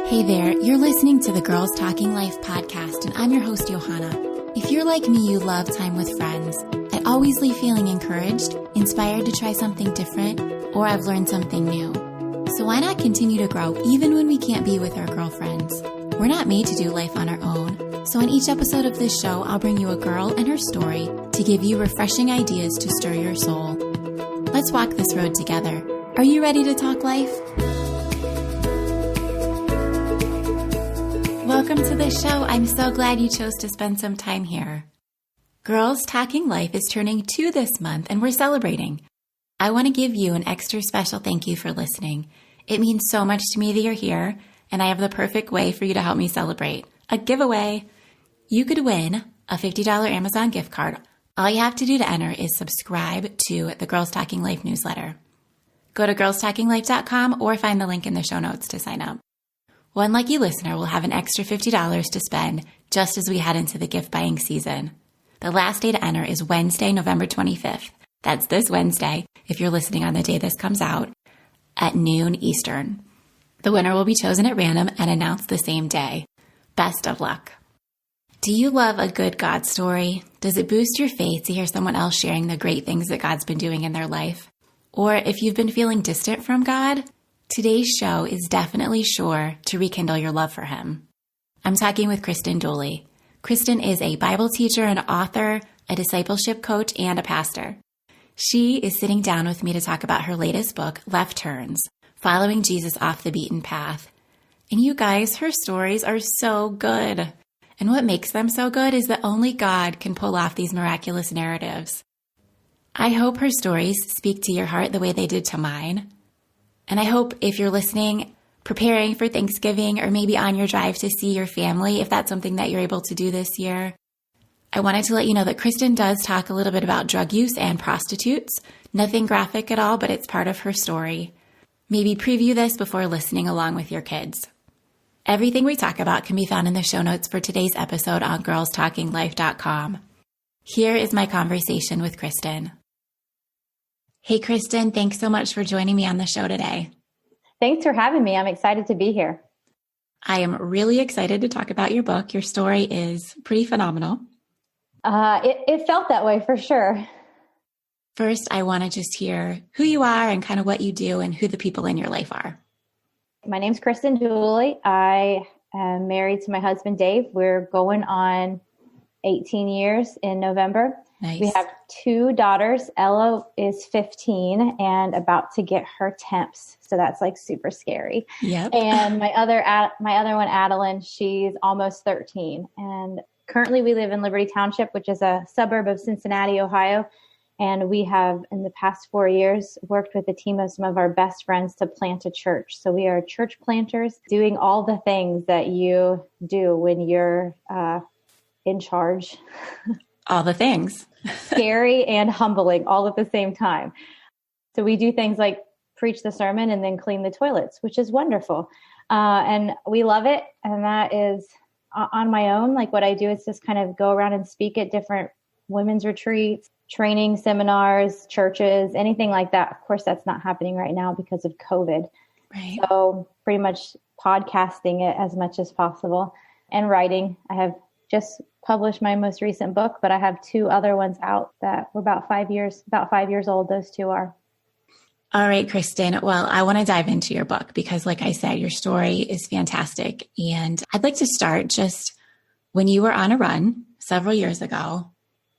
Hey there, you're listening to the Girls Talking Life podcast, and I'm your host, Johanna. If you're like me, you love time with friends. I always leave feeling encouraged, inspired to try something different, or I've learned something new. So why not continue to grow even when we can't be with our girlfriends? We're not made to do life on our own. So in each episode of this show, I'll bring you a girl and her story to give you refreshing ideas to stir your soul. Let's walk this road together. Are you ready to talk life? Welcome to the show. I'm so glad you chose to spend some time here. Girls Talking Life is turning 2 this month, and we're celebrating. I want to give you an extra special thank you for listening. It means so much to me that you're here, and I have the perfect way for you to help me celebrate. A giveaway. You could win a $50 Amazon gift card. All you have to do to enter is subscribe to the Girls Talking Life newsletter. Go to girlstalkinglife.com or find the link in the show notes to sign up. One lucky listener will have an extra $50 to spend just as we head into the gift buying season. The last day to enter is Wednesday, November 25th. That's this Wednesday, if you're listening on the day this comes out, at noon Eastern. The winner will be chosen at random and announced the same day. Best of luck. Do you love a good God story? Does it boost your faith to hear someone else sharing the great things that God's been doing in their life? Or if you've been feeling distant from God, today's show is definitely sure to rekindle your love for Him. I'm talking with Kristan Dooley. Kristan is a Bible teacher, an author, a discipleship coach, and a pastor. She is sitting down with me to talk about her latest book, Left Turns, Following Jesus Off the Beaten Path. And you guys, her stories are so good. And what makes them so good is that only God can pull off these miraculous narratives. I hope her stories speak to your heart the way they did to mine. And I hope if you're listening, preparing for Thanksgiving, or maybe on your drive to see your family, if that's something that you're able to do this year, I wanted to let you know that Kristan does talk a little bit about drug use and prostitutes. Nothing graphic at all, but it's part of her story. Maybe preview this before listening along with your kids. Everything we talk about can be found in the show notes for today's episode on girlstalkinglife.com. Here is my conversation with Kristan. Hey, Kristan, thanks so much for joining me on the show today. Thanks for having me. I'm excited to be here. I am really excited to talk about your book. Your story is pretty phenomenal. It felt that way for sure. First, I want to just hear who you are and kind of what you do and who the people in your life are. My name's Kristan Dooley. I am married to my husband, Dave. We're going on 18 years in November. Nice. We have 2 daughters. Ella is 15 and about to get her temps. So that's like super scary. Yep. And my other one, Adeline, she's almost 13. And currently we live in Liberty Township, which is a suburb of Cincinnati, Ohio. And we have, in the past 4 years, worked with a team of some of our best friends to plant a church. So we are church planters, doing all the things that you do when you're in charge. All the things. Scary and humbling all at the same time. So we do things like preach the sermon and then clean the toilets, which is wonderful. And we love it. And that is on my own. Like what I do is just kind of go around and speak at different women's retreats, training seminars, churches, anything like that. Of course, that's not happening right now because of COVID. Right. So pretty much podcasting it as much as possible and writing. I have just published my most recent book, but I have 2 other ones out that were about 5 years old. Those 2 are. All right, Kristan. Well, I want to dive into your book because, like I said, your story is fantastic. And I'd like to start just when you were on a run several years ago,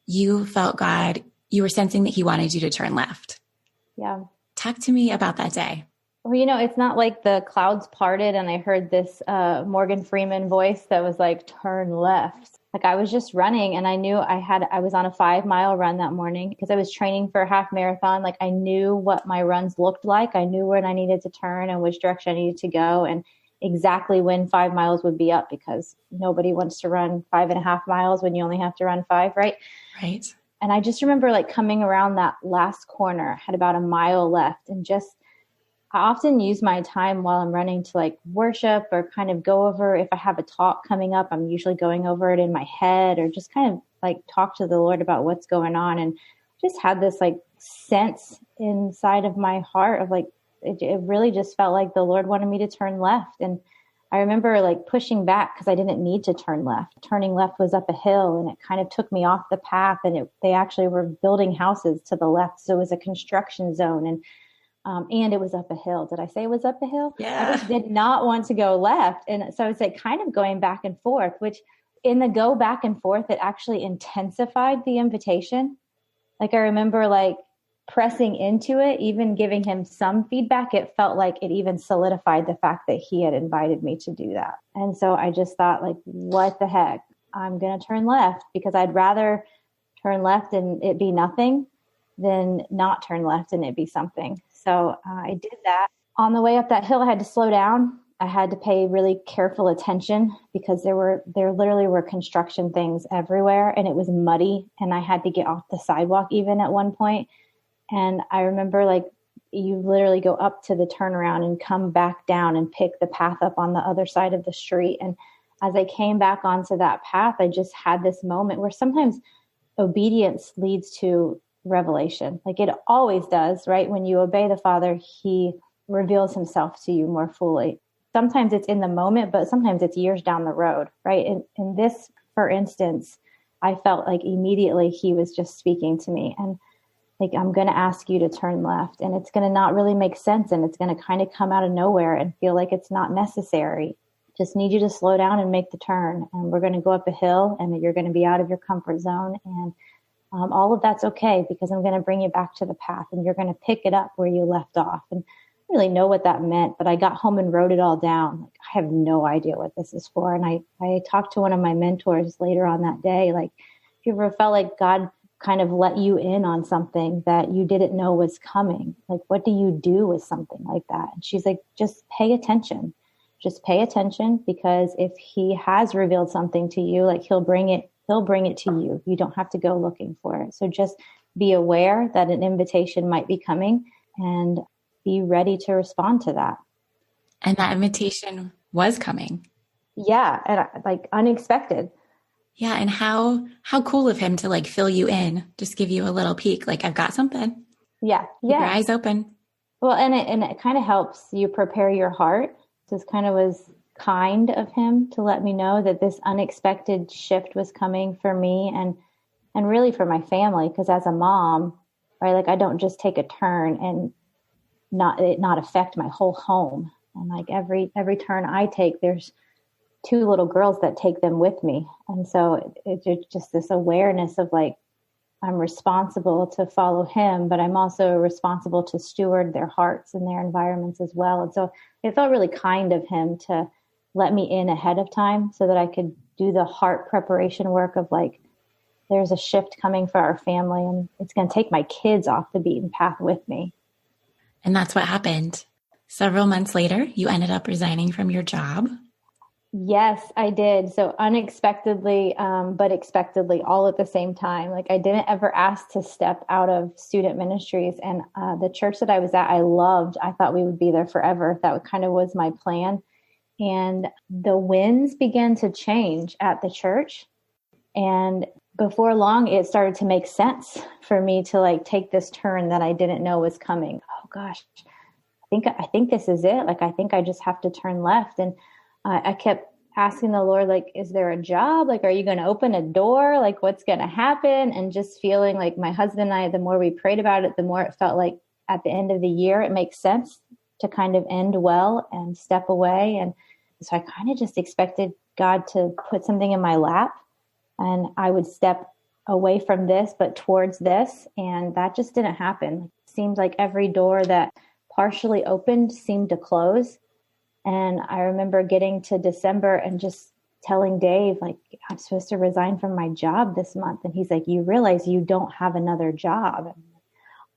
you felt God, you were sensing that He wanted you to turn left. Yeah. Talk to me about that day. Well, it's not like the clouds parted and I heard this Morgan Freeman voice that was like, turn left. Like I was just running and I knew I was on a 5-mile run that morning because I was training for a half marathon. Like I knew what my runs looked like. I knew when I needed to turn and which direction I needed to go and exactly when 5 miles would be up because nobody wants to run 5.5 miles when you only have to run 5, right? Right. And I just remember like coming around that last corner, had about a mile left and I often use my time while I'm running to like worship or kind of go over, if I have a talk coming up, I'm usually going over it in my head or just kind of like talk to the Lord about what's going on. And just had this like sense inside of my heart of like, it really just felt like the Lord wanted me to turn left. And I remember like pushing back because I didn't need to turn left. Turning left was up a hill and it kind of took me off the path, and they actually were building houses to the left. So it was a construction zone, and it was up a hill. Did I say it was up a hill? Yeah. I just did not want to go left. And so it's like kind of going back and forth, which in the go back and forth, it actually intensified the invitation. Like I remember like pressing into it, even giving him some feedback, it felt like it even solidified the fact that he had invited me to do that. And so I just thought like, what the heck? I'm going to turn left because I'd rather turn left and it be nothing than not turn left and it be something. So I did that. On the way up that hill, I had to slow down. I had to pay really careful attention because there literally were construction things everywhere and it was muddy and I had to get off the sidewalk even at one point. And I remember like you literally go up to the turnaround and come back down and pick the path up on the other side of the street. And as I came back onto that path, I just had this moment where sometimes obedience leads to revelation. Like it always does, right? When you obey the Father, he reveals himself to you more fully. Sometimes it's in the moment, but sometimes it's years down the road, right? In this, for instance, I felt like immediately he was just speaking to me and like, I'm going to ask you to turn left, and it's going to not really make sense. And it's going to kind of come out of nowhere and feel like it's not necessary. Just need you to slow down and make the turn. And we're going to go up a hill and you're going to be out of your comfort zone. And all of that's okay because I'm going to bring you back to the path and you're going to pick it up where you left off. And I really know what that meant, but I got home and wrote it all down. Like, I have no idea what this is for. And I talked to one of my mentors later on that day. Like, if you ever felt like God kind of let you in on something that you didn't know was coming, like, what do you do with something like that? And she's like, just pay attention. Just pay attention, because if he has revealed something to you, like he'll bring it to you. You don't have to go looking for it. So just be aware that an invitation might be coming and be ready to respond to that. And that invitation was coming. Yeah. And like unexpected. Yeah. And how cool of him to like fill you in, just give you a little peek. Like, I've got something. Yeah. Keep your eyes open. Well, and it kind of helps you prepare your heart. This kind of was kind of him to let me know that this unexpected shift was coming for me and really for my family. Because as a mom, right, like I don't just take a turn and not affect my whole home. And like every turn I take, there's 2 little girls that take them with me. And so it's just this awareness of like, I'm responsible to follow him, but I'm also responsible to steward their hearts and their environments as well. And so it felt really kind of him to let me in ahead of time so that I could do the heart preparation work of like, there's a shift coming for our family and it's going to take my kids off the beaten path with me. And that's what happened. Several months later, you ended up resigning from your job. Yes, I did. So unexpectedly, but expectedly all at the same time. Like I didn't ever ask to step out of student ministries, and the church that I was at, I loved. I thought we would be there forever. That kind of was my plan. And the winds began to change at the church. And before long, it started to make sense for me to like take this turn that I didn't know was coming. Oh gosh, I think this is it. Like, I think I just have to turn left. And I kept asking the Lord, like, is there a job? Like, are you going to open a door? Like, what's going to happen? And just feeling like my husband and I, the more we prayed about it, the more it felt like at the end of the year, it makes sense to kind of end well and step away. And so I kind of just expected God to put something in my lap and I would step away from this, but towards this. And that just didn't happen. It seemed like every door that partially opened seemed to close. And I remember getting to December and just telling Dave, like, I'm supposed to resign from my job this month. And he's like, you realize you don't have another job. And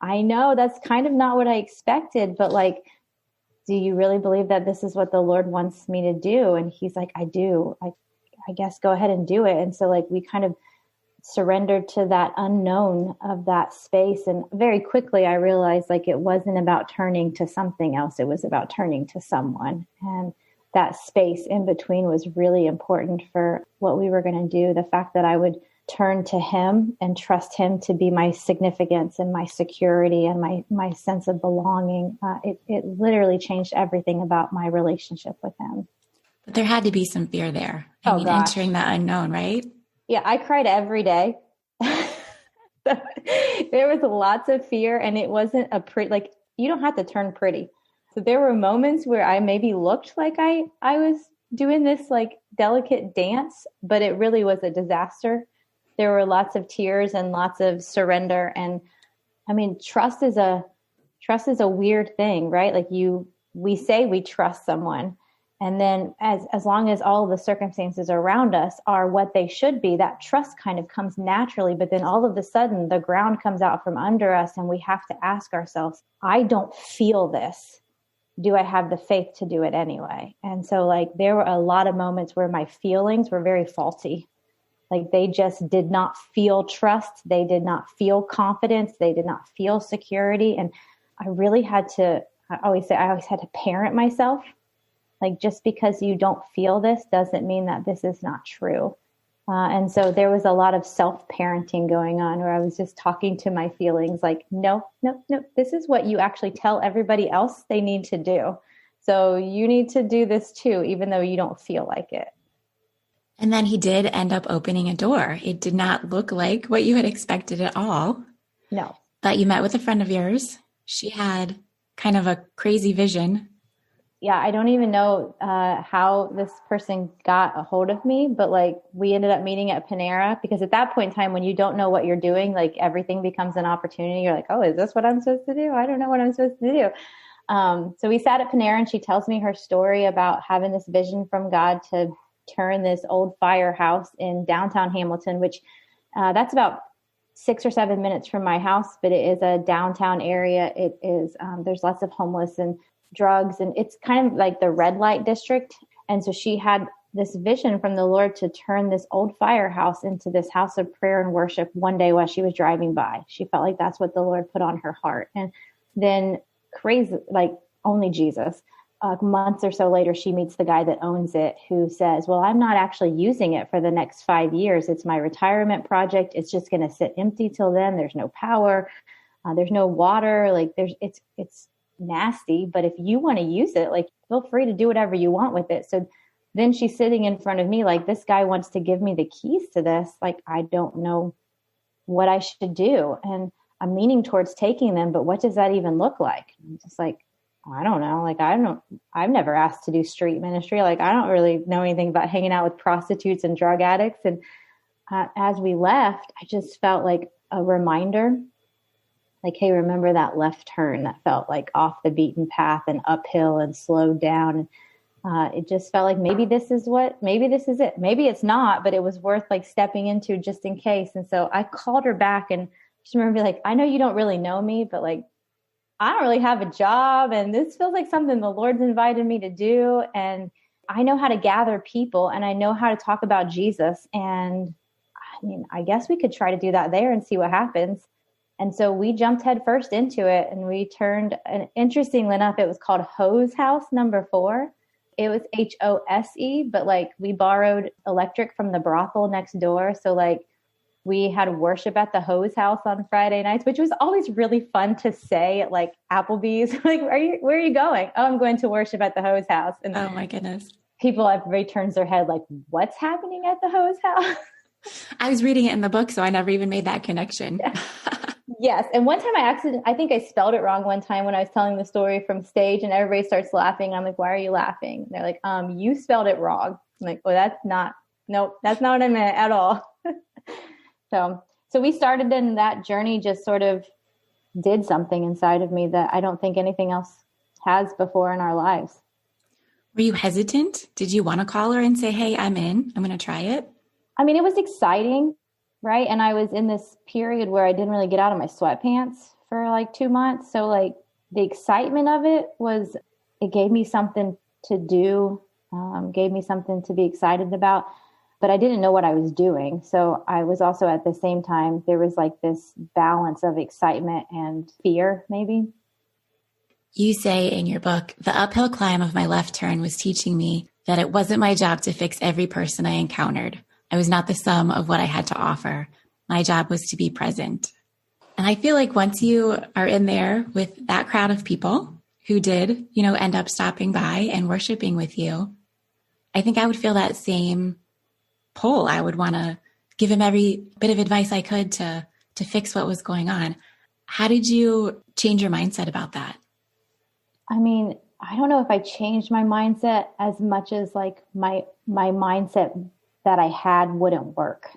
I know that's kind of not what I expected, but like, do you really believe that this is what the Lord wants me to do? And he's like, I do. I guess go ahead and do it. And so like, we kind of surrendered to that unknown of that space. And very quickly, I realized like it wasn't about turning to something else. It was about turning to someone. And that space in between was really important for what we were going to do. The fact that I would turn to him and trust him to be my significance and my security and my sense of belonging. It literally changed everything about my relationship with him. But there had to be some fear there. I mean, Gosh. entering the unknown, right? Yeah, I cried every day. So, there was lots of fear, and it wasn't a pretty, like, you don't have to turn pretty. So there were moments where I maybe looked like I was doing this like delicate dance, but it really was a disaster. There were lots of tears and lots of surrender. And I mean, trust is a weird thing, right? Like we say we trust someone, and then as long as all of the circumstances around us are what they should be, that trust kind of comes naturally. But then all of a sudden the ground comes out from under us, and we have to ask ourselves, I don't feel this. Do I have the faith to do it anyway? And so like there were a lot of moments where my feelings were very faulty. Like they just did not feel trust. They did not feel confidence. They did not feel security. And I really had to, I always had to parent myself. Like just because you don't feel this doesn't mean that this is not true. And so there was a lot of self-parenting going on where I was just talking to my feelings like, no, this is what you actually tell everybody else they need to do. So you need to do this too, even though you don't feel like it. And then he did end up opening a door. It did not look like what you had expected at all. No. But you met with a friend of yours. She had kind of a crazy vision. Yeah, I don't even know how this person got a hold of me, but like we ended up meeting at Panera, because at that point in time, when you don't know what you're doing, like everything becomes an opportunity. You're like, oh, is this what I'm supposed to do? I don't know what I'm supposed to do. So we sat at Panera, and she tells me her story about having this vision from God to turn this old firehouse in downtown Hamilton, which that's about 6 or 7 minutes from my house, but it is a downtown area. It is, there's lots of homeless and drugs, and it's kind of like the red light district. And so she had this vision from the Lord to turn this old firehouse into this house of prayer and worship one day while she was driving by. She felt like that's what the Lord put on her heart. And then crazy, like only Jesus, months or so later, she meets the guy that owns it, who says, well, I'm not actually using it for the next 5 years. It's my retirement project. It's just going to sit empty till then. There's no power. There's no water. Like it's nasty, but if you want to use it, like feel free to do whatever you want with it. So then she's sitting in front of me like, this guy wants to give me the keys to this. Like, I don't know what I should do. And I'm leaning towards taking them, but what does that even look like? I'm just like, I don't know. Like, I've never asked to do street ministry. Like, I don't really know anything about hanging out with prostitutes and drug addicts. And as we left, I just felt like a reminder, like, hey, remember that left turn that felt like off the beaten path and uphill and slowed down. It just felt like maybe this is it. Maybe it's not, but it was worth like stepping into just in case. And so I called her back and just remember like, I know you don't really know me, but like, I don't really have a job, and this feels like something the Lord's invited me to do. And I know how to gather people, and I know how to talk about Jesus. And I mean, I guess we could try to do that there and see what happens. And so we jumped headfirst into it, and we turned, and interestingly enough, it was called Hose House number 4. It was HOSE, but like we borrowed electric from the brothel next door. So like we had worship at the Hose House on Friday nights, which was always really fun to say at like Applebee's. Like, where are you going? Oh, I'm going to worship at the Hose House. And oh my goodness. People, everybody turns their head like, what's happening at the Hose House? I was reading it in the book, so I never even made that connection. Yeah. Yes. And one time I think I spelled it wrong one time when I was telling the story from stage, and everybody starts laughing. I'm like, why are you laughing? And they're like, you spelled it wrong. I'm like, well, that's not what I meant at all. So we started in that journey, just sort of did something inside of me that I don't think anything else has before in our lives. Were you hesitant? Did you want to call her and say, hey, I'm in, I'm going to try it? I mean, it was exciting, right? And I was in this period where I didn't really get out of my sweatpants for like 2 months. So like the excitement of it gave me something to do, gave me something to be excited about. But I didn't know what I was doing. So I was also at the same time, there was like this balance of excitement and fear, maybe. You say in your book, the uphill climb of my left turn was teaching me that it wasn't my job to fix every person I encountered. I was not the sum of what I had to offer. My job was to be present. And I feel like once you are in there with that crowd of people who did, end up stopping by and worshiping with you, I think I would feel that same pull. I would want to give him every bit of advice I could to fix what was going on. How did you change your mindset about that? I mean, I don't know if I changed my mindset as much as like my mindset that I had wouldn't work.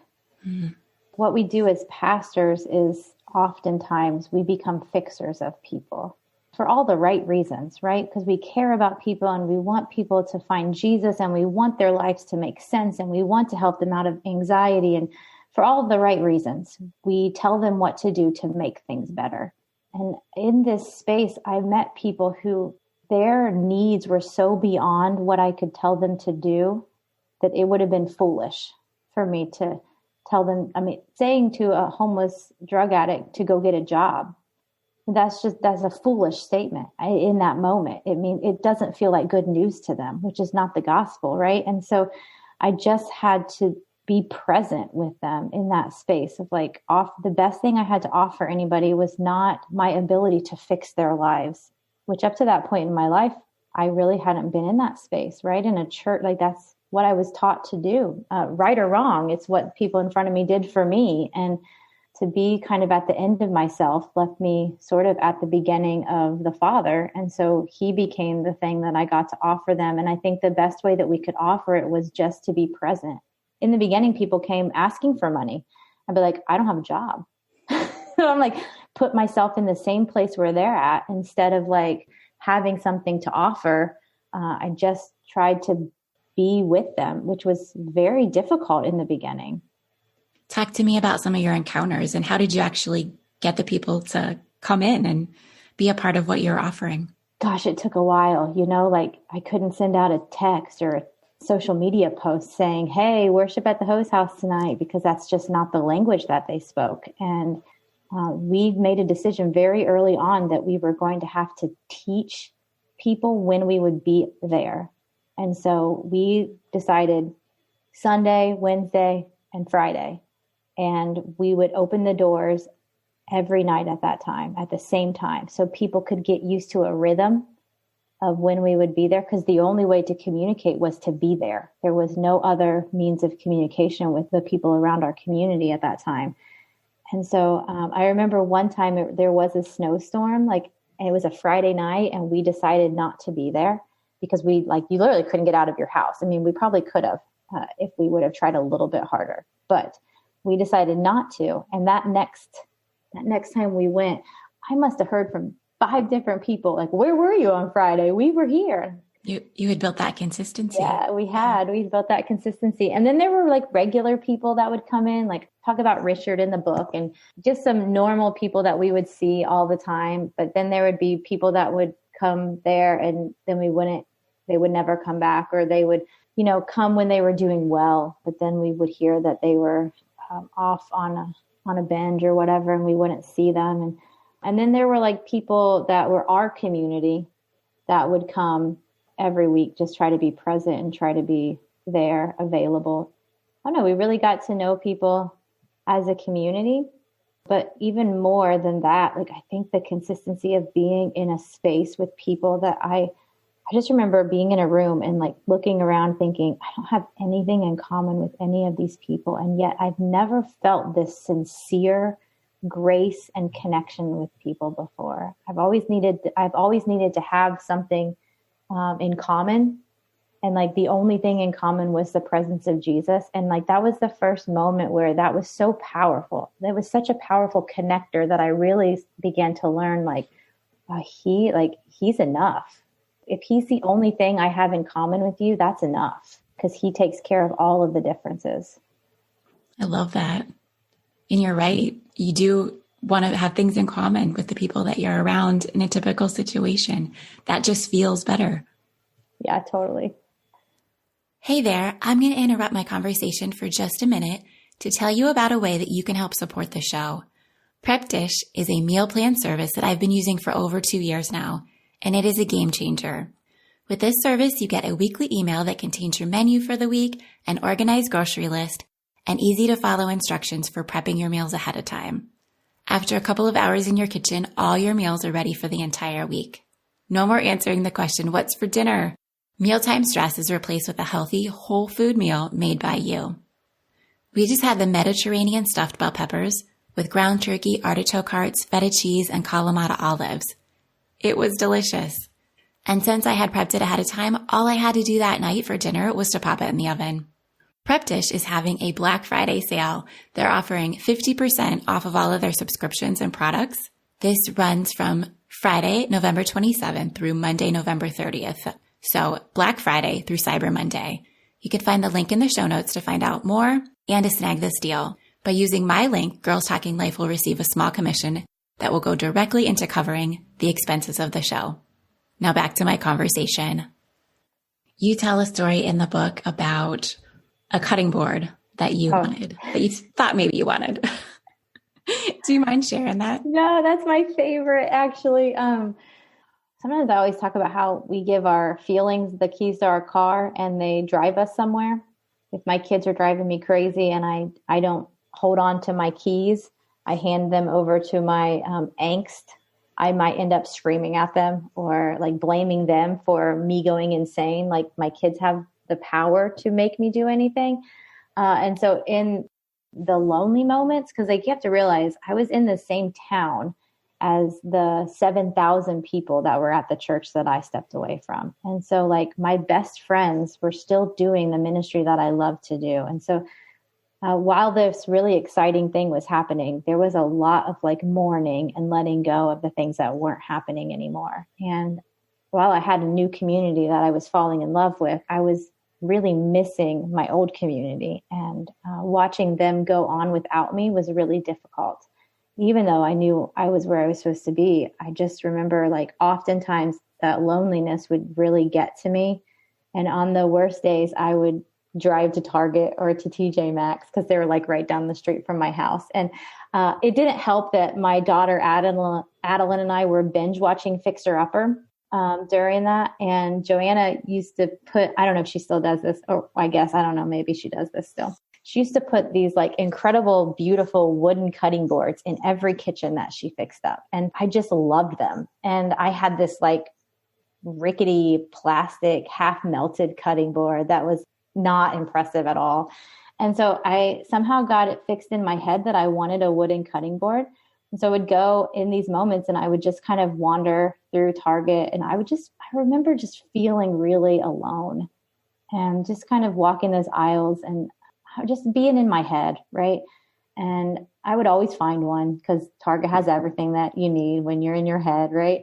Mm-hmm. What we do as pastors is oftentimes we become fixers of people for all the right reasons, right? Because we care about people and we want people to find Jesus and we want their lives to make sense and we want to help them out of anxiety, and for all of the right reasons. We tell them what to do to make things better. And in this space, I met people who their needs were so beyond what I could tell them to do that it would have been foolish for me to tell them. I mean, saying to a homeless drug addict to go get a job, that's a foolish statement in that moment. It doesn't feel like good news to them, which is not the gospel, right? And so I just had to be present with them in that space of like, the best thing I had to offer anybody was not my ability to fix their lives, which up to that point in my life, I really hadn't been in that space, right? In a church, like that's what I was taught to do, right or wrong. It's what people in front of me did for me. And to be kind of at the end of myself left me sort of at the beginning of the Father. And so he became the thing that I got to offer them. And I think the best way that we could offer it was just to be present. In the beginning, people came asking for money. I'd be like, I don't have a job. So I'm like, put myself in the same place where they're at instead of like having something to offer. I just tried to be with them, which was very difficult in the beginning. Talk to me about some of your encounters and how did you actually get the people to come in and be a part of what you're offering? Gosh, it took a while, like I couldn't send out a text or a social media post saying, hey, worship at the Hose House tonight, because that's just not the language that they spoke. And we made a decision very early on that we were going to have to teach people when we would be there. And so we decided Sunday, Wednesday, and Friday. And we would open the doors every night at that time, at the same time, so people could get used to a rhythm of when we would be there, because the only way to communicate was to be there. There was no other means of communication with the people around our community at that time. And so I remember one time there was a snowstorm, and it was a Friday night, and we decided not to be there because you literally couldn't get out of your house. I mean, we probably could have if we would have tried a little bit harder, but we decided not to. And that next time we went, I must have heard from 5 different people, like, where were you on Friday? We were here. You had built that consistency. Yeah, we built that consistency. And then there were like regular people that would come in, like talk about Richard in the book, and just some normal people that we would see all the time. But then there would be people that would come there and then they would never come back, or they would, come when they were doing well. But then we would hear that they were off on a binge or whatever, and we wouldn't see them. And then there were like people that were our community that would come every week, just try to be present and try to be there, available. I don't know, we really got to know people as a community. But even more than that, I think the consistency of being in a space with people that I just remember being in a room and looking around thinking, I don't have anything in common with any of these people. And yet I've never felt this sincere grace and connection with people before. I've always needed to have something in common. And the only thing in common was the presence of Jesus. And that was the first moment where that was so powerful. That was such a powerful connector that I really began to learn he's enough. If he's the only thing I have in common with you, that's enough, because he takes care of all of the differences. I love that. And you're right. You do want to have things in common with the people that you're around in a typical situation. That just feels better. Yeah, totally. Hey there. I'm going to interrupt my conversation for just a minute to tell you about a way that you can help support the show. Prep Dish is a meal plan service that I've been using for over 2 years now, and it is a game changer. With this service, you get a weekly email that contains your menu for the week, an organized grocery list, and easy to follow instructions for prepping your meals ahead of time. After a couple of hours in your kitchen, all your meals are ready for the entire week. No more answering the question, what's for dinner? Mealtime stress is replaced with a healthy, whole food meal made by you. We just had the Mediterranean stuffed bell peppers with ground turkey, artichoke hearts, feta cheese, and Kalamata olives. It was delicious. And since I had prepped it ahead of time, all I had to do that night for dinner was to pop it in the oven. Prep Dish is having a Black Friday sale. They're offering 50% off of all of their subscriptions and products. This runs from Friday, November 27th through Monday, November 30th. So Black Friday through Cyber Monday. You can find the link in the show notes to find out more and to snag this deal. By using my link, Girls Talking Life will receive a small commission that will go directly into covering the expenses of the show. Now back to my conversation. You tell a story in the book about a cutting board that you wanted, that you thought maybe you wanted. Do you mind sharing that? No, that's my favorite, actually. Sometimes I always talk about how we give our feelings the keys to our car and they drive us somewhere. If my kids are driving me crazy and I don't hold on to my keys, I hand them over to my angst, I might end up screaming at them or like blaming them for me going insane. Like my kids have the power to make me do anything. And so in the lonely moments, because like you have to realize I was in the same town as the 7,000 people that were at the church that I stepped away from. And so like my best friends were still doing the ministry that I love to do. And so while this really exciting thing was happening, there was a lot of like mourning and letting go of the things that weren't happening anymore. And while I had a new community that I was falling in love with, I was really missing my old community, and watching them go on without me was really difficult. Even though I knew I was where I was supposed to be, I just remember like oftentimes that loneliness would really get to me. And on the worst days, I would drive to Target or to TJ Maxx because they were like right down the street from my house. And it didn't help that my daughter Adeline and I were binge watching Fixer Upper during that. And Joanna used to put, I don't know if she still does this, or I guess, I don't know, maybe she does this still. She used to put these like incredible, beautiful wooden cutting boards in every kitchen that she fixed up. And I just loved them. And I had this like rickety plastic, half melted cutting board that was not impressive at all. And so I somehow got it fixed in my head that I wanted a wooden cutting board. And so I would go in these moments and I would just kind of wander through Target, and I remember just feeling really alone and just kind of walking those aisles and just being in my head, right? And I would always find one because Target has everything that you need when you're in your head, right?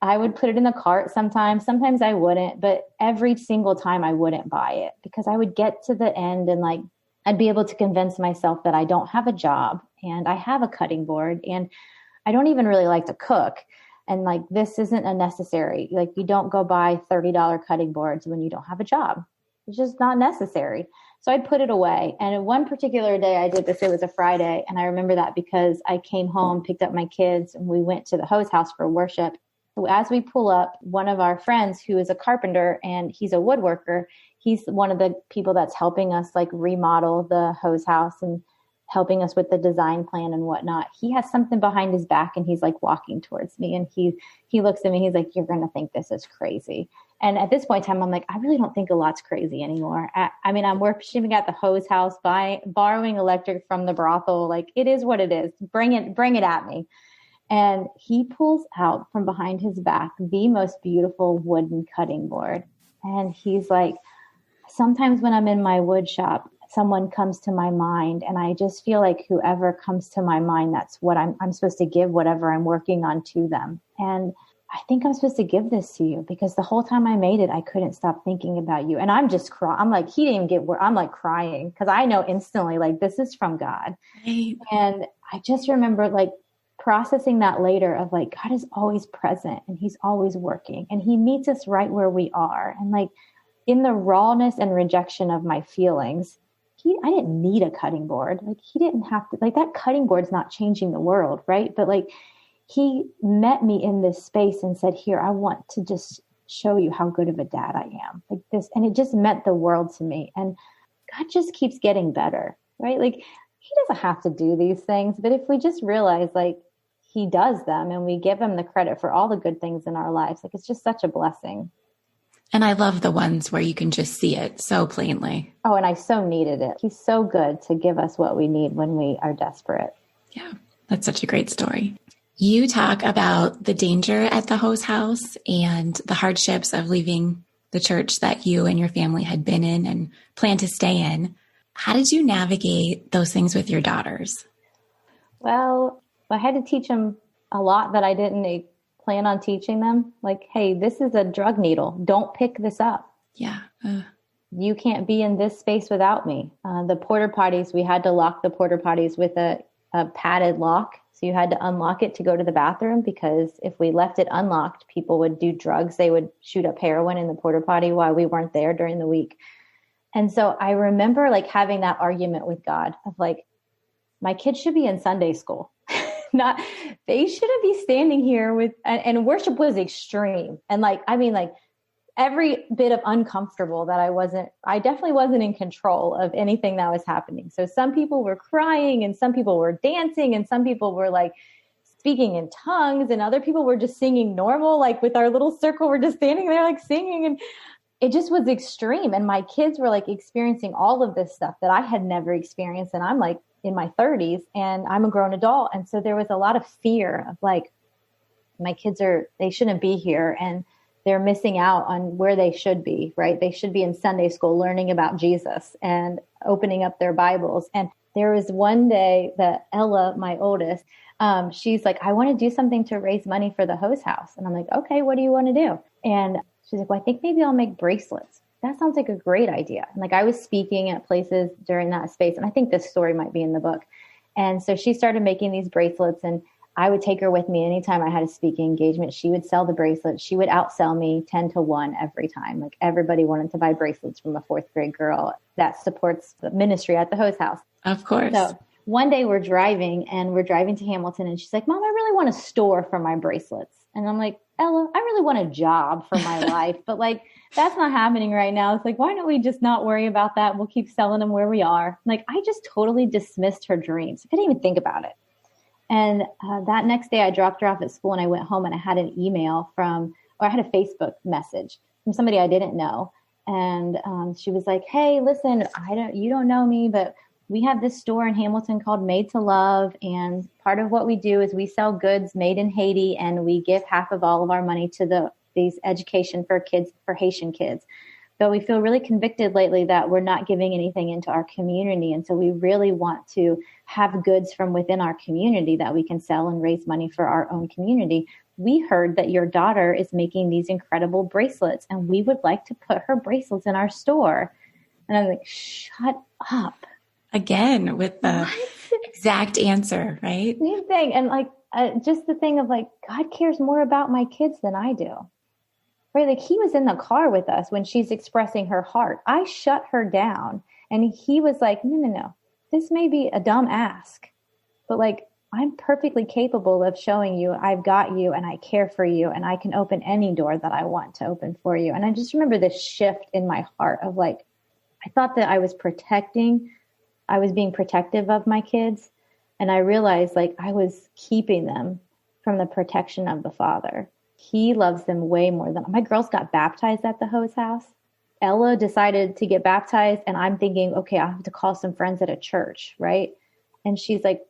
I would put it in the cart sometimes I wouldn't, but every single time I wouldn't buy it because I would get to the end and like I'd be able to convince myself that I don't have a job and I have a cutting board and I don't even really like to cook. And like, this isn't a necessary, like you don't go buy $30 cutting boards when you don't have a job. It's just not necessary. So I'd put it away. And one particular day I did this, it was a Friday. And I remember that because I came home, picked up my kids, and we went to the hose house for worship. So as we pull up, one of our friends who is a carpenter and he's a woodworker, he's one of the people that's helping us like remodel the hose house and helping us with the design plan and whatnot. He has something behind his back and he's like walking towards me and he looks at me, he's like, "You're going to think this is crazy." And at this point in time, I'm like, I really don't think a lot's crazy anymore. I mean, I'm worshiping at the hose house, borrowing electric from the brothel. Like, it is what it is. Bring it at me. And he pulls out from behind his back the most beautiful wooden cutting board. And he's like, "Sometimes when I'm in my wood shop, someone comes to my mind and I just feel like whoever comes to my mind, that's what I'm supposed to give whatever I'm working on to them. And I think I'm supposed to give this to you because the whole time I made it, I couldn't stop thinking about you." And I'm just crying. I'm like, he didn't even get where I'm like crying because I know instantly like this is from God. Right. And I just remember like processing that later of like, God is always present and he's always working and he meets us right where we are. And like in the rawness and rejection of my feelings, I didn't need a cutting board. Like he didn't have to, like that cutting board's not changing the world. Right. But like he met me in this space and said, "Here, I want to just show you how good of a dad I am." Like this. And it just meant the world to me. And God just keeps getting better. Right. Like he doesn't have to do these things, but if we just realize like he does them and we give him the credit for all the good things in our lives, like it's just such a blessing. And I love the ones where you can just see it so plainly. Oh, and I so needed it. He's so good to give us what we need when we are desperate. Yeah, that's such a great story. You talk about the danger at the hose house and the hardships of leaving the church that you and your family had been in and plan to stay in. How did you navigate those things with your daughters? Well, I had to teach them a lot that I didn't plan on teaching them. Like, hey, this is a drug needle. Don't pick this up. Yeah. You can't be in this space without me. The porta potties, we had to lock the porta potties with a padded lock. So you had to unlock it to go to the bathroom, because if we left it unlocked, people would do drugs. They would shoot up heroin in the porta potty while we weren't there during the week. And so I remember like having that argument with God of like, my kids should be in Sunday school. They shouldn't be standing here with, and worship was extreme. And like, I mean, like every bit of uncomfortable that I definitely wasn't in control of anything that was happening. So some people were crying and some people were dancing and some people were like speaking in tongues and other people were just singing normal, like with our little circle, we're just standing there like singing, and it just was extreme. And my kids were like experiencing all of this stuff that I had never experienced. And I'm like in my 30s and I'm a grown adult. And so there was a lot of fear of like, my kids they shouldn't be here and they're missing out on where they should be, right? They should be in Sunday school learning about Jesus and opening up their Bibles. And there was one day that Ella, my oldest, she's like, I want to do something to raise money for the hose house. And I'm like, okay, what do you want to do? And she's like, well, I think maybe I'll make bracelets. That sounds like a great idea. And like I was speaking at places during that space, and I think this story might be in the book. And so she started making these bracelets, and I would take her with me anytime I had a speaking engagement. She would sell the bracelets. She would outsell me 10-1 every time. Like everybody wanted to buy bracelets from a 4th grade girl that supports the ministry at the hose house. Of course. So one day we're driving to Hamilton, and she's like, Mom, I really want a store for my bracelets. And I'm like, Ella, I really want a job for my life, but like, that's not happening right now. It's like, why don't we just not worry about that? We'll keep selling them where we are. Like, I just totally dismissed her dreams. I didn't even think about it. And that next day I dropped her off at school and I went home and I had an email or I had a Facebook message from somebody I didn't know. And she was like, hey, listen, you don't know me, but we have this store in Hamilton called Made to Love. And part of what we do is we sell goods made in Haiti, and we give half of all of our money to these education for Haitian kids. But we feel really convicted lately that we're not giving anything into our community. And so we really want to have goods from within our community that we can sell and raise money for our own community. We heard that your daughter is making these incredible bracelets, and we would like to put her bracelets in our store. And I'm like, shut up. Again, with the exact answer, right? Same thing. And like, just the thing of like, God cares more about my kids than I do. Right? Like he was in the car with us when she's expressing her heart. I shut her down and he was like, no. This may be a dumb ask, but like, I'm perfectly capable of showing you I've got you and I care for you and I can open any door that I want to open for you. And I just remember this shift in my heart of like, I thought that I was being protective of my kids. And I realized like I was keeping them from the protection of the Father. He loves them way more than my girls got baptized at the hose house. Ella decided to get baptized, and I'm thinking, okay, I'll have to call some friends at a church, right? And she's like,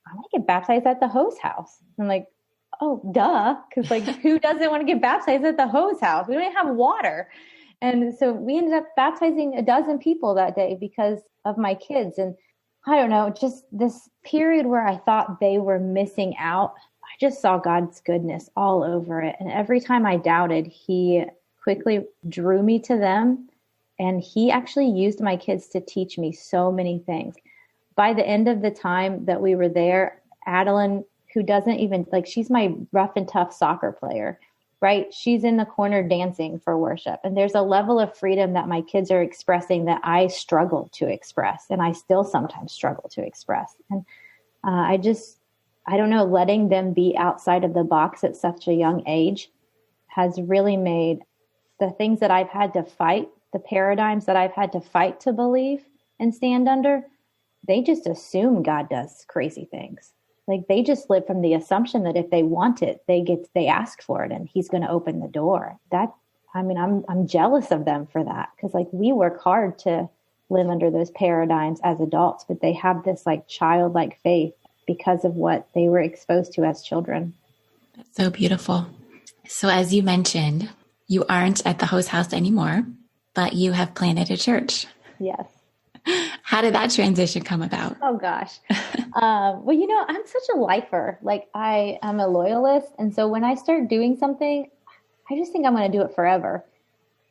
I want to get baptized at the hose house. I'm like, oh, duh, because like who doesn't want to get baptized at the hose house? We don't even have water. And so we ended up baptizing a dozen people that day because of my kids. And I don't know, just this period where I thought they were missing out, I just saw God's goodness all over it. And every time I doubted, he quickly drew me to them. And he actually used my kids to teach me so many things. By the end of the time that we were there, Adeline, who doesn't even, like, she's my rough and tough soccer player, right? She's in the corner dancing for worship. And there's a level of freedom that my kids are expressing that I struggle to express. And I still sometimes struggle to express. And I don't know, letting them be outside of the box at such a young age has really made the things that I've had to fight, the paradigms that I've had to fight to believe and stand under, they just assume God does crazy things. Like they just live from the assumption that if they want it, they ask for it and he's going to open the door. That I mean, I'm jealous of them for that, because like we work hard to live under those paradigms as adults, but they have this like childlike faith because of what they were exposed to as children. That's so beautiful. So as you mentioned, you aren't at the house anymore, but you have planted a church. Yes. How did that transition come about? Oh gosh. Well, you know, I'm such a lifer. Like I am a loyalist. And so when I start doing something, I just think I'm going to do it forever.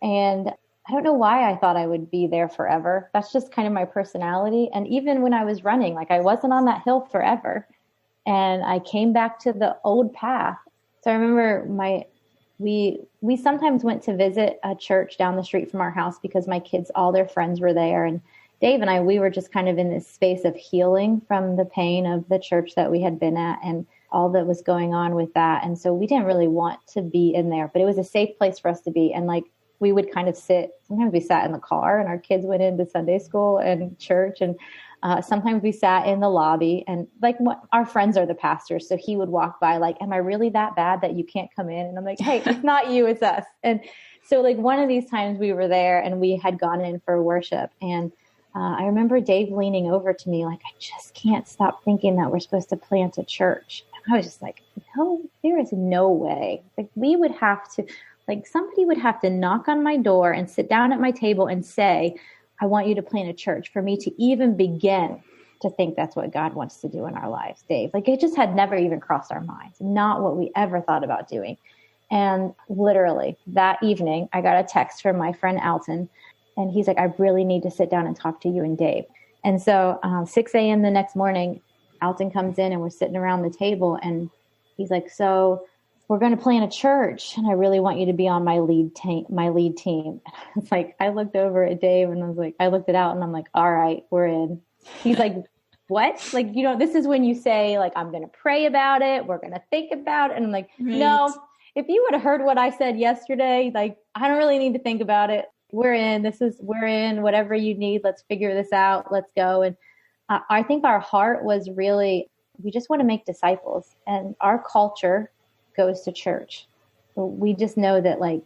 And I don't know why I thought I would be there forever. That's just kind of my personality. And even when I was running, like I wasn't on that hill forever. And I came back to the old path. So I remember we sometimes went to visit a church down the street from our house because my kids, all their friends were there. And Dave and I, we were just kind of in this space of healing from the pain of the church that we had been at and all that was going on with that. And so we didn't really want to be in there, but it was a safe place for us to be. And like, we would kind of sometimes we sat in the car and our kids went into Sunday school and church. And sometimes we sat in the lobby, and like our friends are the pastors. So he would walk by like, am I really that bad that you can't come in? And I'm like, hey, it's not you, it's us. And so like one of these times we were there and we had gone in for worship, and I remember Dave leaning over to me like, I just can't stop thinking that we're supposed to plant a church. And I was just like, no, there is no way. Like we would have to, like somebody would have to knock on my door and sit down at my table and say, I want you to plant a church for me to even begin to think that's what God wants to do in our lives, Dave. Like it just had never even crossed our minds, not what we ever thought about doing. And literally that evening, I got a text from my friend Alton, and he's like, I really need to sit down and talk to you and Dave. And so 6 a.m. the next morning, Alton comes in and we're sitting around the table, and he's like, so we're going to plant a church, and I really want you to be on my lead team. And it's like, I looked over at Dave and I was like, I looked it out and I'm like, all right, we're in. He's like, what? Like, you know, this is when you say like, I'm going to pray about it. We're going to think about it. And I'm like, no, if you would have heard what I said yesterday, like, I don't really need to think about it. We're in, we're in, whatever you need. Let's figure this out. Let's go. And I think our heart was really, we just want to make disciples, and our culture goes to church. But we just know that like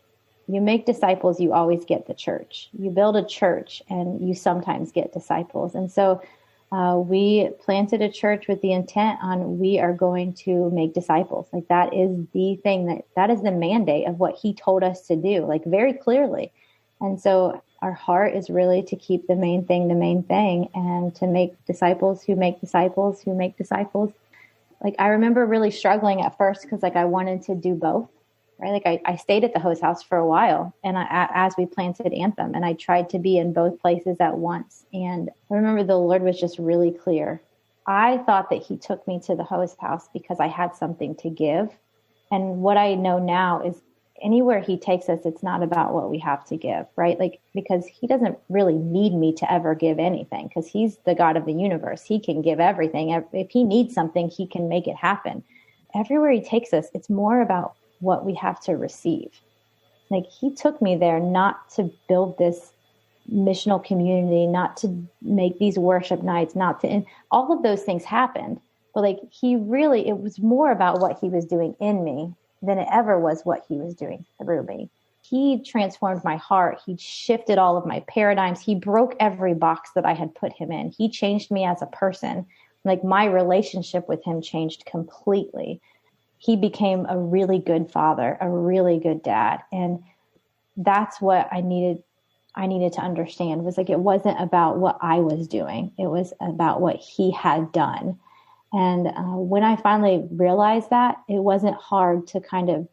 you make disciples, you always get the church. You build a church and you sometimes get disciples. And so we planted a church with the intent on, we are going to make disciples. Like that is the thing that is the mandate of what he told us to do, like very clearly. And so our heart is really to keep the main thing, and to make disciples who make disciples who make disciples. Like I remember really struggling at first because like I wanted to do both, right? Like I stayed at the host house for a while, and as we planted Anthem, and I tried to be in both places at once. And I remember the Lord was just really clear. I thought that he took me to the host house because I had something to give. And what I know now is anywhere he takes us, it's not about what we have to give, right? Like, because he doesn't really need me to ever give anything, because he's the God of the universe. He can give everything. If he needs something, he can make it happen. Everywhere he takes us, it's more about what we have to receive. Like he took me there not to build this missional community, not to make these worship nights, and all of those things happened. But like it was more about what he was doing in me than it ever was what he was doing through me. He transformed my heart. He shifted all of my paradigms. He broke every box that I had put him in. He changed me as a person. Like my relationship with him changed completely. He became a really good father, a really good dad. And that's what I needed to understand, was like, it wasn't about what I was doing. It was about what he had done. And when I finally realized that, it wasn't hard to kind of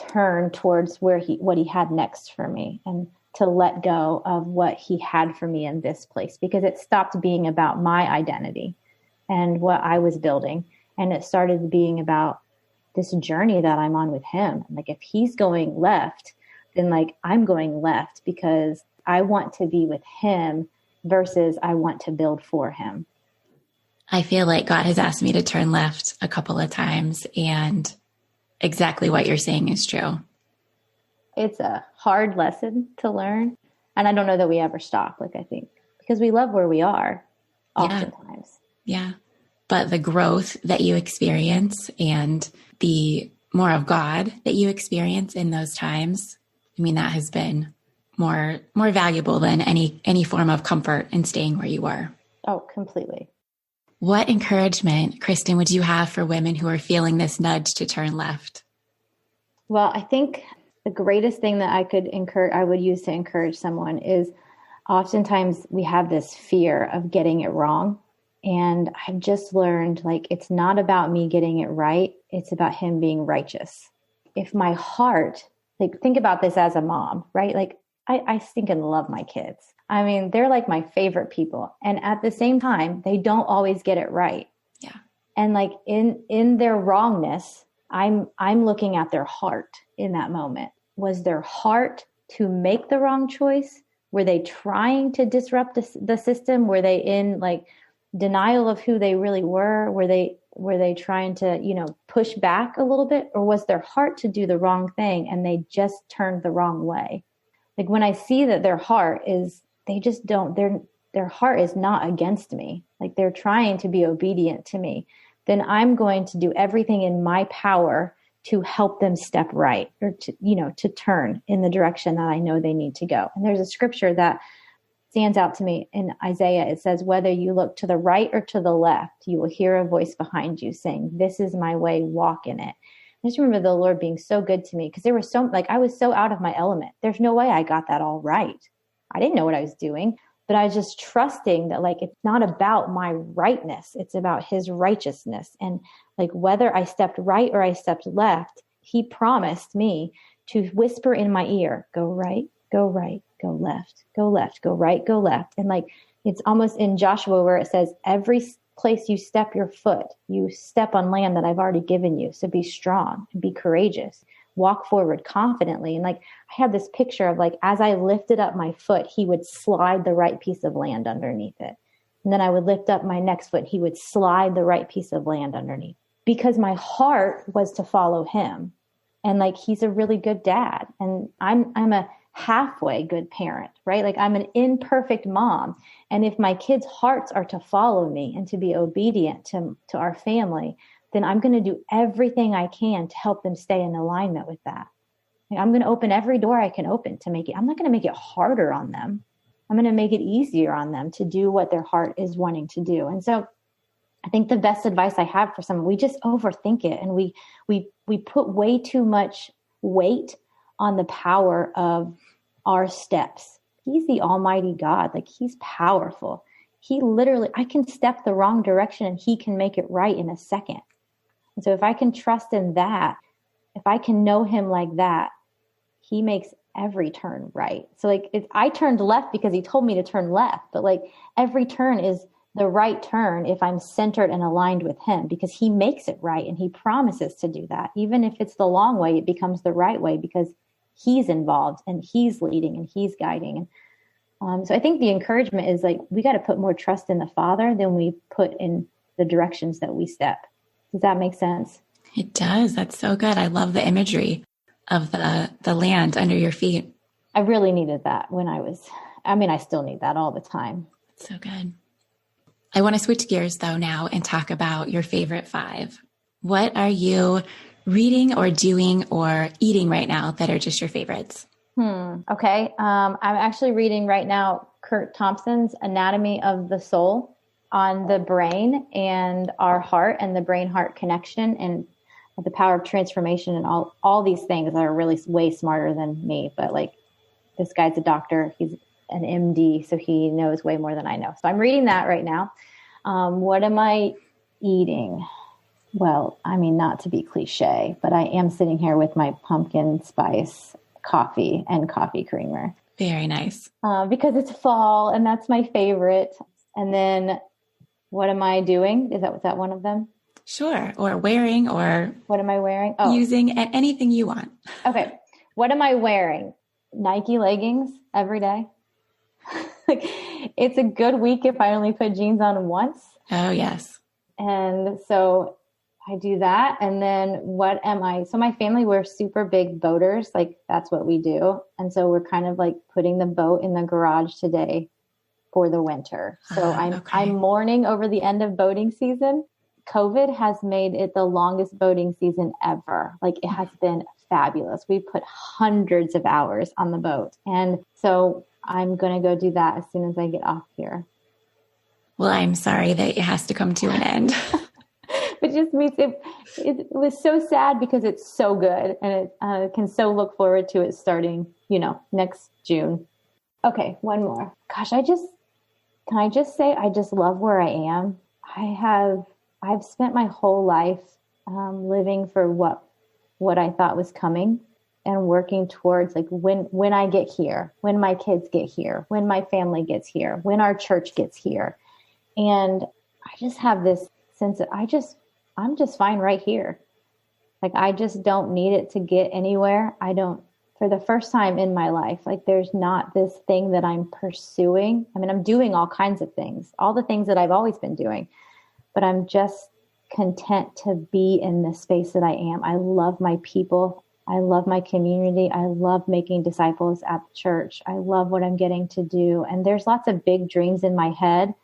turn towards what he had next for me, and to let go of what he had for me in this place, because it stopped being about my identity and what I was building. And it started being about this journey that I'm on with him. Like if he's going left, then like I'm going left, because I want to be with him versus I want to build for him. I feel like God has asked me to turn left a couple of times, and exactly what you're saying is true. It's a hard lesson to learn. And I don't know that we ever stop, like I think, because we love where we are oftentimes. Yeah. But the growth that you experience and the more of God that you experience in those times I mean, that has been more valuable than any form of comfort in staying where you were. Oh, completely. What encouragement, Kristan, would you have for women who are feeling this nudge to turn left? Well, I think the greatest thing that I would use to encourage someone is oftentimes we have this fear of getting it wrong. And I've just learned, like, it's not about me getting it right. It's about him being righteous. If my heart, like, think about this as a mom, right? Like, I think and love my kids. I mean, they're like my favorite people. And at the same time, they don't always get it right. Yeah. And like in their wrongness, I'm looking at their heart in that moment. Was their heart to make the wrong choice? Were they trying to disrupt the system? Were they in like denial of who they really were? Were they trying to, push back a little bit? Or was their heart to do the wrong thing and they just turned the wrong way? Like when I see that their heart is, they just don't, their heart is not against me. Like they're trying to be obedient to me. Then I'm going to do everything in my power to help them step right or to turn in the direction that I know they need to go. And there's a scripture that stands out to me in Isaiah. It says, whether you look to the right or to the left, you will hear a voice behind you saying, this is my way, walk in it. I just remember the Lord being so good to me because there was I was so out of my element. There's no way I got that all right. I didn't know what I was doing, but I was just trusting that like, it's not about my rightness. It's about his righteousness. And like, whether I stepped right or I stepped left, he promised me to whisper in my ear, go right, go right, go left, go left, go right, go left. And like, it's almost in Joshua where it says, every place you step your foot, you step on land that I've already given you. So be strong and be courageous, walk forward confidently. And like, I had this picture of like, as I lifted up my foot, he would slide the right piece of land underneath it. And then I would lift up my next foot. He would slide the right piece of land underneath because my heart was to follow him. And like, he's a really good dad. And I'm a halfway good parent, right? Like I'm an imperfect mom. And if my kids' hearts are to follow me and to be obedient to our family, then I'm going to do everything I can to help them stay in alignment with that. Like, I'm going to open every door I can open to make it. I'm not going to make it harder on them. I'm going to make it easier on them to do what their heart is wanting to do. And so I think the best advice I have for someone, we just overthink it. And we put way too much weight on the power of our steps. He's the Almighty God. Like he's powerful. He literally, I can step the wrong direction and he can make it right in a second. And so if I can trust in that, if I can know him like that, he makes every turn right. So like I turned left because he told me to turn left, but like every turn is the right turn if I'm centered and aligned with him because he makes it right. And he promises to do that. Even if it's the long way, it becomes the right way because he's involved and he's leading and he's guiding. So I think the encouragement is like, we got to put more trust in the Father than we put in the directions that we step. Does that make sense? It does. That's so good. I love the imagery of the land under your feet. I really needed that I still need that all the time. So good. I want to switch gears though now and talk about your favorite 5. What are you reading or doing or eating right now that are just your favorites? Okay. I'm actually reading right now Kurt Thompson's Anatomy of the Soul on the brain and our heart and the brain-heart connection and the power of transformation and all these things that are really way smarter than me. But like this guy's a doctor. He's an MD, so he knows way more than I know. So I'm reading that right now. What am I eating? Well, I mean, not to be cliche, but I am sitting here with my pumpkin spice coffee and coffee creamer. Very nice. Because it's fall and that's my favorite. And then what am I doing? Was that one of them? Sure. Or wearing or what am I wearing? Using anything you want. Okay. What am I wearing? Nike leggings every day. It's a good week if I only put jeans on once. Oh, yes. And so I do that. And then so my family, we're super big boaters. Like that's what we do. And so we're kind of like putting the boat in the garage today for the winter. So I'm mourning over the end of boating season. COVID has made it the longest boating season ever. Like it has been fabulous. We put hundreds of hours on the boat. And so I'm going to go do that as soon as I get off here. Well, I'm sorry that it has to come to an end. It just means it was so sad because it's so good, and it can so look forward to it starting, next June. Okay, one more. Gosh, can I just say, I just love where I am. I've spent my whole life living for what I thought was coming and working towards like when I get here, when my kids get here, when my family gets here, when our church gets here. And I just have this sense that I'm just fine right here. Like, I just don't need it to get anywhere. For the first time in my life, like there's not this thing that I'm pursuing. I mean, I'm doing all kinds of things, all the things that I've always been doing, but I'm just content to be in the space that I am. I love my people. I love my community. I love making disciples at the church. I love what I'm getting to do. And there's lots of big dreams in my head,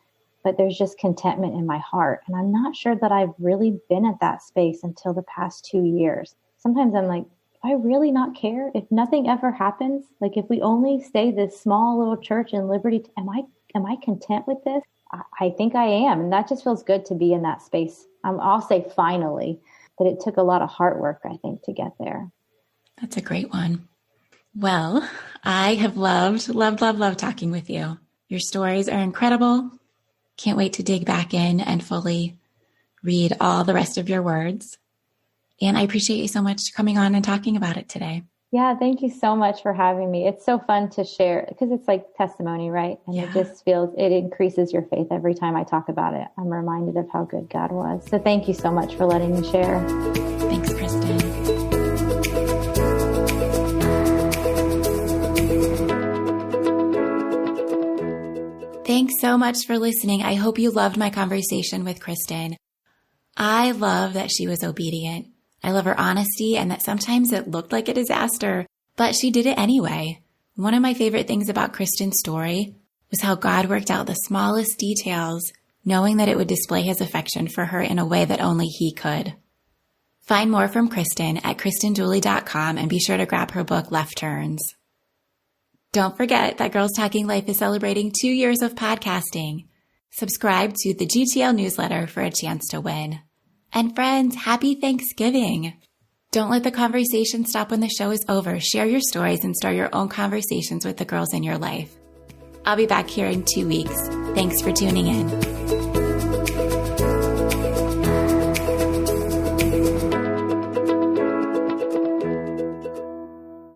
but there's just contentment in my heart. And I'm not sure that I've really been at that space until the past 2 years. Sometimes I'm like, I really not care if nothing ever happens. Like, if we only stay this small little church in Liberty, am I content with this? I think I am. And that just feels good to be in that space. I'll say finally, but it took a lot of hard work, I think, to get there. That's a great one. Well, I have loved talking with you. Your stories are incredible. Can't wait to dig back in and fully read all the rest of your words. And I appreciate you so much coming on and talking about it today. Yeah, thank you so much for having me. It's so fun to share because it's like testimony, right? And It just it increases your faith every time I talk about it. I'm reminded of how good God was. So thank you so much for letting me share. Thanks, Kristan. Thanks so much for listening. I hope you loved my conversation with Kristan. I love that she was obedient. I love her honesty and that sometimes it looked like a disaster, but she did it anyway. One of my favorite things about Kristan's story was how God worked out the smallest details, knowing that it would display his affection for her in a way that only he could. Find more from Kristan at KristanDooley.com and be sure to grab her book, Left Turns. Don't forget that Girls Talking Life is celebrating 2 years of podcasting. Subscribe to the GTL newsletter for a chance to win. And friends, happy Thanksgiving. Don't let the conversation stop when the show is over. Share your stories and start your own conversations with the girls in your life. I'll be back here in 2 weeks. Thanks for tuning in.